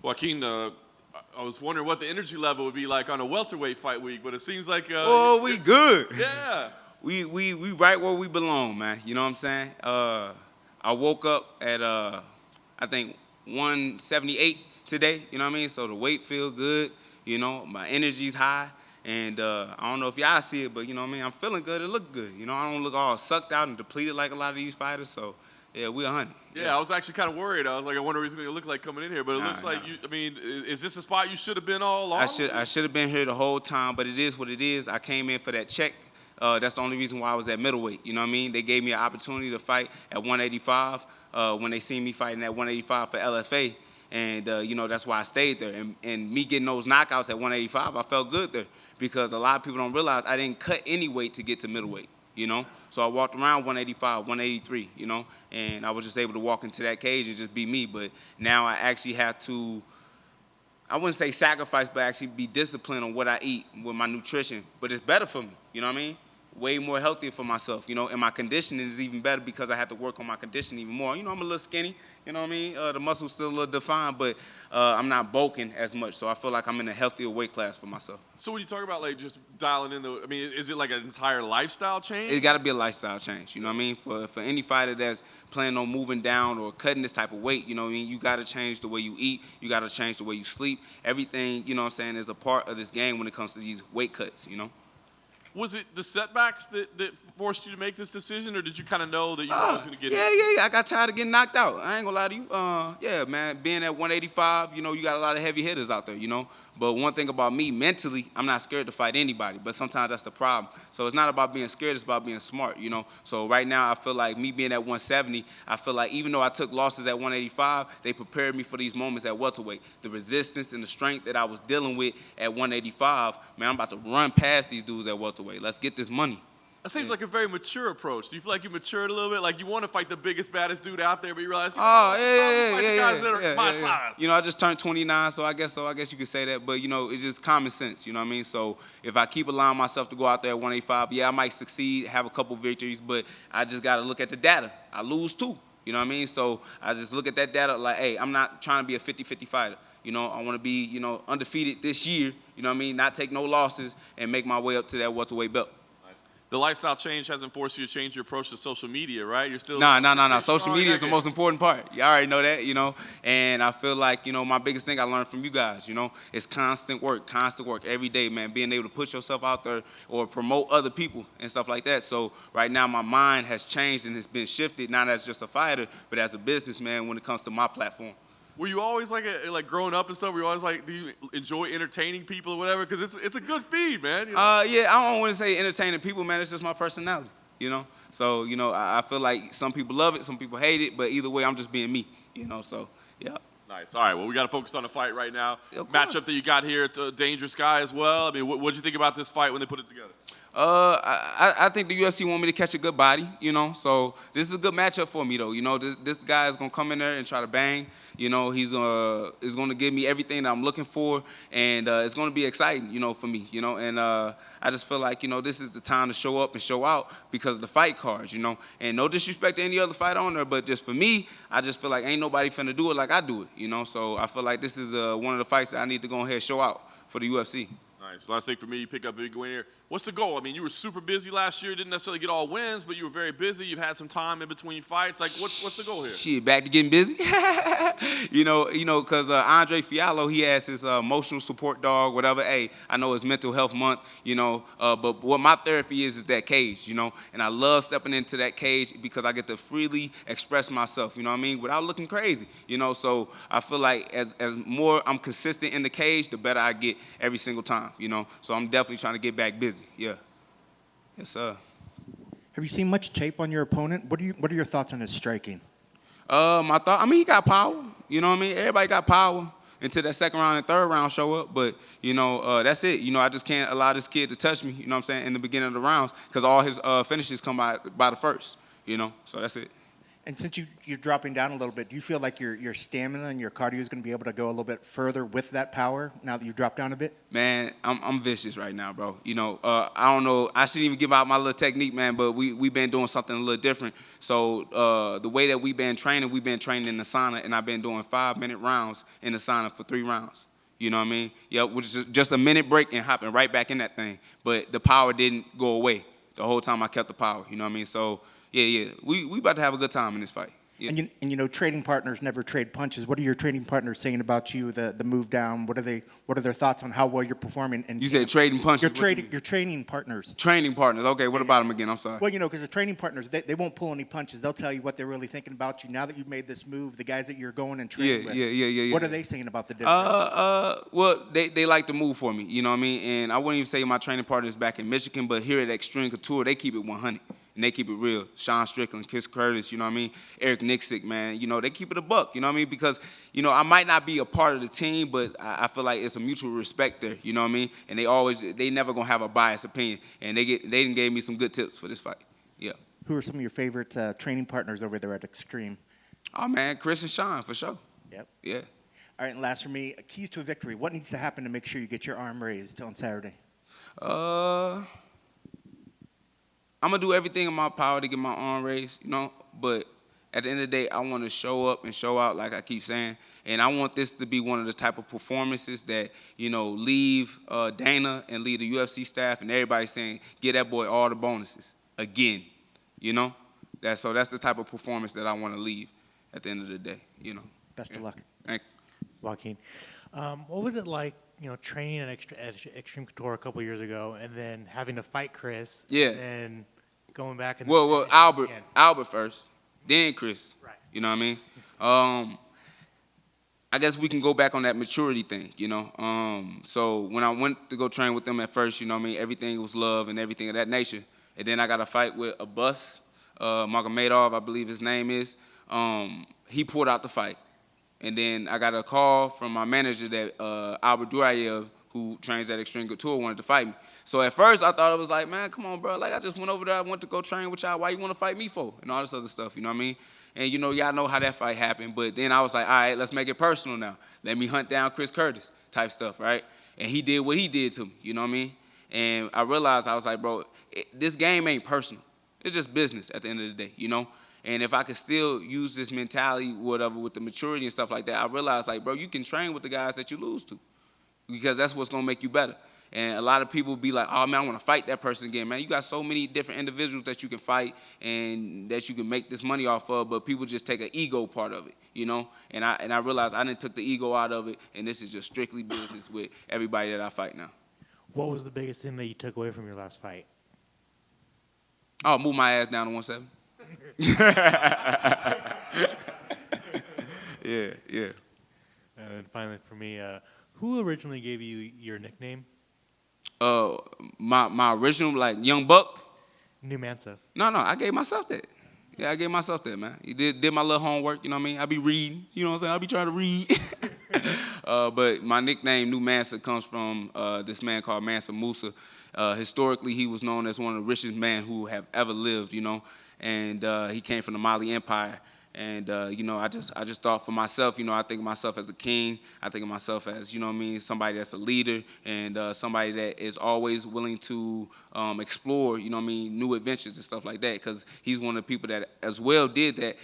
Joaquin, I was wondering what the energy level would be like on a welterweight fight week, but it seems like Oh, we good. Yeah. We right where we belong, man. You know what I'm saying? I woke up at I think 178 today. You know what I mean? So the weight feel good. You know, my energy's high. And I don't know if y'all see it, but you know what I mean? I'm feeling good. It look good. You know, I don't look all sucked out and depleted like a lot of these fighters. So, yeah, we 100. Yeah, I was actually kind of worried. I was like, I wonder what he's going to look like coming in here. But it looks like you. I mean, is this a spot you should have been all along? I should have been here the whole time, but it is what it is. I came in for that check. That's the only reason why I was at middleweight. You know what I mean? They gave me an opportunity to fight at 185 when they seen me fighting at 185 for LFA. And, you know, that's why I stayed there. And me getting those knockouts at 185, I felt good there because a lot of people don't realize I didn't cut any weight to get to middleweight, you know? So I walked around 185, 183, you know? And I was just able to walk into that cage and just be me. But now I actually have to, I wouldn't say sacrifice, but actually be disciplined on what I eat with my nutrition. But it's better for me, you know what I mean? Way more healthier for myself, you know, and my conditioning is even better because I have to work on my conditioning even more. You know, I'm a little skinny, you know what I mean? The muscle's still a little defined, but I'm not bulking as much, so I feel like I'm in a healthier weight class for myself. So when you talk about, like, just dialing in I mean, is it like an entire lifestyle change? It's got to be a lifestyle change, you know what I mean? For any fighter that's planning on moving down or cutting this type of weight, you know what I mean? You got to change the way you eat. You got to change the way you sleep. Everything, you know what I'm saying, is a part of this game when it comes to these weight cuts, you know? Was it the setbacks that forced you to make this decision, or did you kind of know that you were always going to get yeah, it? Yeah. I got tired of getting knocked out. I ain't gonna lie to you. Yeah, man, being at 185, you know, you got a lot of heavy hitters out there, you know. But one thing about me, mentally, I'm not scared to fight anybody. But sometimes that's the problem. So it's not about being scared, it's about being smart, you know. So right now, I feel like me being at 170, I feel like even though I took losses at 185, they prepared me for these moments at welterweight. The resistance and the strength that I was dealing with at 185, man, I'm about to run past these dudes at welterweight. Let's get this money. That seems like a very mature approach. Do you feel like you matured a little bit? Like you want to fight the biggest, baddest dude out there, but you realize, the guys that are my size. You know, I just turned 29, so I guess you could say that. But, you know, it's just common sense, you know what I mean? So if I keep allowing myself to go out there at 185, yeah, I might succeed, have a couple victories, but I just got to look at the data. I lose too, you know what I mean? So I just look at that data like, hey, I'm not trying to be a 50-50 fighter. You know, I want to be, you know, undefeated this year, you know what I mean? Not take no losses and make my way up to that welterweight belt. The lifestyle change hasn't forced you to change your approach to social media, right? You're still No. Social media is the most important part. You already know that, you know. And I feel like, you know, my biggest thing I learned from you guys, you know, is constant work every day, man. Being able to put yourself out there or promote other people and stuff like that. So right now my mind has changed and has been shifted, not as just a fighter, but as a businessman when it comes to my platform. Were you always like growing up and stuff? Were you always like, do you enjoy entertaining people or whatever? Because it's a good feed, man. You know? Yeah, I don't want to say entertaining people, man. It's just my personality, you know. So you know, I feel like some people love it, some people hate it, but either way, I'm just being me, you know. So yeah. Nice. All right. Well, we got to focus on the fight right now. Matchup that you got here at Dangerous Guy as well. I mean, what did you think about this fight when they put it together? I think the UFC want me to catch a good body, you know. So this is a good matchup for me, though. You know, this guy is gonna come in there and try to bang. You know, he's gonna give me everything that I'm looking for, and it's gonna be exciting, you know, for me, you know. And I just feel like, you know, this is the time to show up and show out because of the fight cards, you know. And no disrespect to any other fight on there, but just for me, I just feel like ain't nobody finna do it like I do it, you know. So I feel like this is one of the fights that I need to go ahead and show out for the UFC. Nice. Last thing for me, you pick up a big win here. What's the goal? I mean, you were super busy last year. Didn't necessarily get all wins, but you were very busy. You've had some time in between fights. Like, what's the goal here? Shit, back to getting busy. you know, because Andre Fiallo, he has his emotional support dog, whatever. Hey, I know it's Mental Health Month, you know, but what my therapy is that cage, you know, and I love stepping into that cage because I get to freely express myself, you know what I mean, without looking crazy, you know. So I feel like as more I'm consistent in the cage, the better I get every single time, you know. So I'm definitely trying to get back busy. Yeah. Yes, sir. Have you seen much tape on your opponent? What are your thoughts on his striking? He got power. You know what I mean? Everybody got power until that second round and third round show up. But, you know, that's it. You know, I just can't allow this kid to touch me, you know what I'm saying, in the beginning of the rounds because all his finishes come by the first, you know. So that's it. And since you're dropping down a little bit, do you feel like your stamina and your cardio is going to be able to go a little bit further with that power now that you've dropped down a bit? Man, I'm vicious right now, bro. I don't know. I shouldn't even give out my little technique, man, but we've been doing something a little different. So the way that we've been training in the sauna, and I've been doing 5-minute rounds in the sauna for 3 rounds. You know what I mean? Yeah, which is just a minute break and hopping right back in that thing. But the power didn't go away. The whole time I kept the power. You know what I mean? So, yeah. We about to have a good time in this fight. Yeah. And trading partners never trade punches. What are your trading partners saying about you? The move down. What are their thoughts on how well you're performing? And you said trading punches. Your training partners. Training partners. Okay. What about them again? I'm sorry. Well, because the training partners, they won't pull any punches. They'll tell you what they're really thinking about you. Now that you've made this move, the guys that you're going and training with. Yeah. What are they saying about the difference? Well, they like to move for me. You know what I mean? And I wouldn't even say my training partners back in Michigan, but here at Extreme Couture, they keep it 100. And they keep it real. Sean Strickland, Chris Curtis, you know what I mean? Eric Nixick, man. They keep it a buck, you know what I mean? Because, I might not be a part of the team, but I feel like it's a mutual respect there, you know what I mean? And they never going to have a biased opinion. And they gave me some good tips for this fight. Yeah. Who are some of your favorite training partners over there at Extreme? Oh, man, Chris and Sean, for sure. Yep. Yeah. All right, and last for me, keys to a victory. What needs to happen to make sure you get your arm raised on Saturday? I'm going to do everything in my power to get my arm raised, but at the end of the day, I want to show up and show out like I keep saying, and I want this to be one of the type of performances that, leave Dana and leave the UFC staff and everybody saying, get that boy all the bonuses again, That's the type of performance that I want to leave at the end of the day, Best of luck. Thank you. Joaquin, what was it like, training at Extreme Couture a couple years ago, and then having to fight Chris? Yeah. And going back and Well, Albert first, then Chris. Right. You know what I mean? I guess we can go back on that maturity thing, So when I went to go train with them at first, everything was love and everything of that nature. And then I got a fight with a bus, Magomedov, I believe his name is. He pulled out the fight. And then I got a call from my manager that Albert Durayev, who trains at Extreme Couture, wanted to fight me. So at first I thought it was like, man, come on, bro. Like, I just went over there. I went to go train with y'all. Why you want to fight me for? And all this other stuff, you know what I mean? And, y'all know how that fight happened. But then I was like, all right, let's make it personal now. Let me hunt down Chris Curtis type stuff, right? And he did what he did to me, you know what I mean? And I realized, I was like, bro, this game ain't personal. It's just business at the end of the day, And if I could still use this mentality, whatever, with the maturity and stuff like that, I realized, like, bro, you can train with the guys that you lose to, because that's what's going to make you better. And a lot of people be like, oh, man, I want to fight that person again. Man, you got so many different individuals that you can fight and that you can make this money off of, but people just take an ego part of it, And I realized I didn't took the ego out of it, and this is just strictly business with everybody that I fight now. What was the biggest thing that you took away from your last fight? Oh, move my ass down to 170. Yeah. And finally, for me, who originally gave you your nickname? My original, like, Young Buck. New Mansa. No, I gave myself that. Yeah, I gave myself that, man. You did my little homework, you know what I mean? I be reading, you know what I'm saying? I be trying to read. But my nickname, New Mansa, comes from this man called Mansa Musa. Historically, he was known as one of the richest men who have ever lived, And he came from the Mali Empire. And, I just thought for myself, I think of myself as a king. I think of myself as, somebody that's a leader and somebody that is always willing to explore, new adventures and stuff like that. Because he's one of the people that as well did that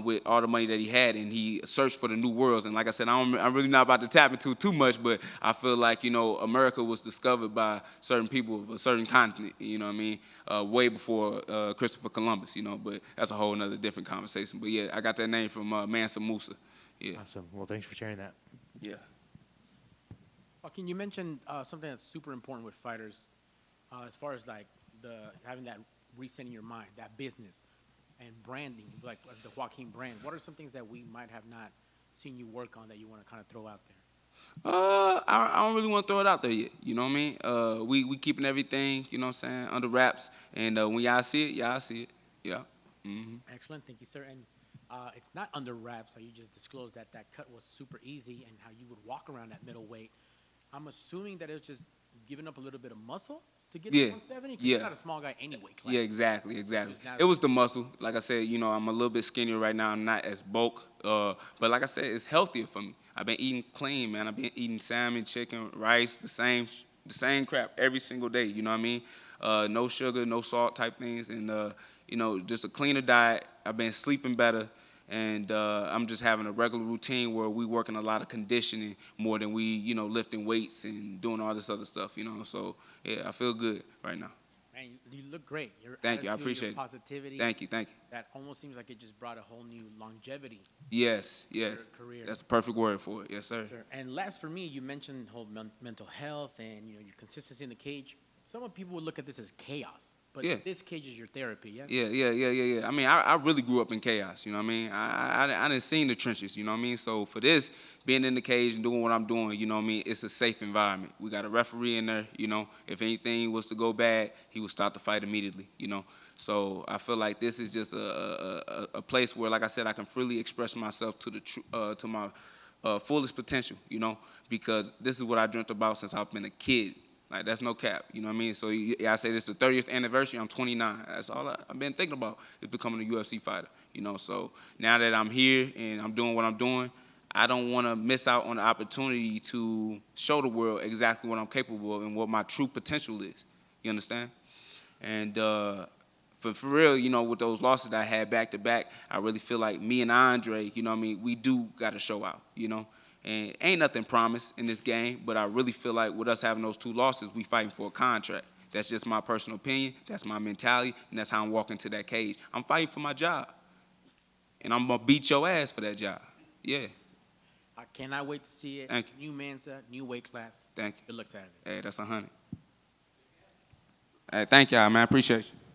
with all the money that he had, and he searched for the new worlds. And like I said, I'm really not about to tap into too much, but I feel like, America was discovered by certain people of a certain continent, way before Christopher Columbus, but that's a whole nother different conversation. But yeah, I got that name from Mansa Musa. Yeah. Awesome. Well, thanks for sharing that. Yeah. Joaquin, you mentioned something that's super important with fighters, as far as like having that reset in your mind, that business and branding, like the Joaquin brand. What are some things that we might have not seen you work on that you want to kind of throw out there? I don't really want to throw it out there yet. You know what I mean? We keeping everything, under wraps. And when y'all see it, y'all see it. Yeah. Mm-hmm. Excellent. Thank you, sir. And it's not under wraps. You just disclosed that cut was super easy and how you would walk around that middleweight. I'm assuming that it was just giving up a little bit of muscle to get Yeah. to 170? 'Cause Yeah. you're not a small guy anyway. Yeah, exactly. Just not- It was the muscle. Like I said, I'm a little bit skinnier right now. I'm not as bulk. But like I said, it's healthier for me. I've been eating clean, man. I've been eating salmon, chicken, rice, the same crap every single day. You know what I mean? No sugar, no salt type things, and just a cleaner diet. I've been sleeping better, and I'm just having a regular routine where we working a lot of conditioning more than we, lifting weights and doing all this other stuff. So yeah, I feel good right now. Man, you look great. Your Thank you. I attitude, appreciate your it. positivity. Thank you. That almost seems like it just brought a whole new longevity. Yes. Your career. That's the perfect word for it. Yes, sir. Sure. And last for me, you mentioned whole mental health and your consistency in the cage. Some people would look at this as chaos, but Yeah. this cage is your therapy. Yeah. Yeah. I mean, I really grew up in chaos. You know what I mean? I didn't seen the trenches. You know what I mean? So for this, being in the cage and doing what I'm doing, you know what I mean? It's a safe environment. We got a referee in there. If anything was to go bad, he would stop the fight immediately. So I feel like this is just a place where, like I said, I can freely express myself to my fullest potential. Because this is what I dreamt about since I've been a kid. Like, that's no cap, you know what I mean? So I say this is the 30th anniversary, I'm 29. That's all I've been thinking about is becoming a UFC fighter, So now that I'm here and I'm doing what I'm doing, I don't want to miss out on the opportunity to show the world exactly what I'm capable of and what my true potential is. You understand? And for real, with those losses that I had back to back, I really feel like me and Andre, we do got to show out, And ain't nothing promised in this game, but I really feel like with us having those 2 losses, we fighting for a contract. That's just my personal opinion. That's my mentality, and that's how I'm walking to that cage. I'm fighting for my job, and I'm going to beat your ass for that job. Yeah. I cannot wait to see it. Thank you. New Mansa, new weight class. Thank you. Good luck Saturday. Hey, that's 100. Hey, thank y'all, man. I appreciate you.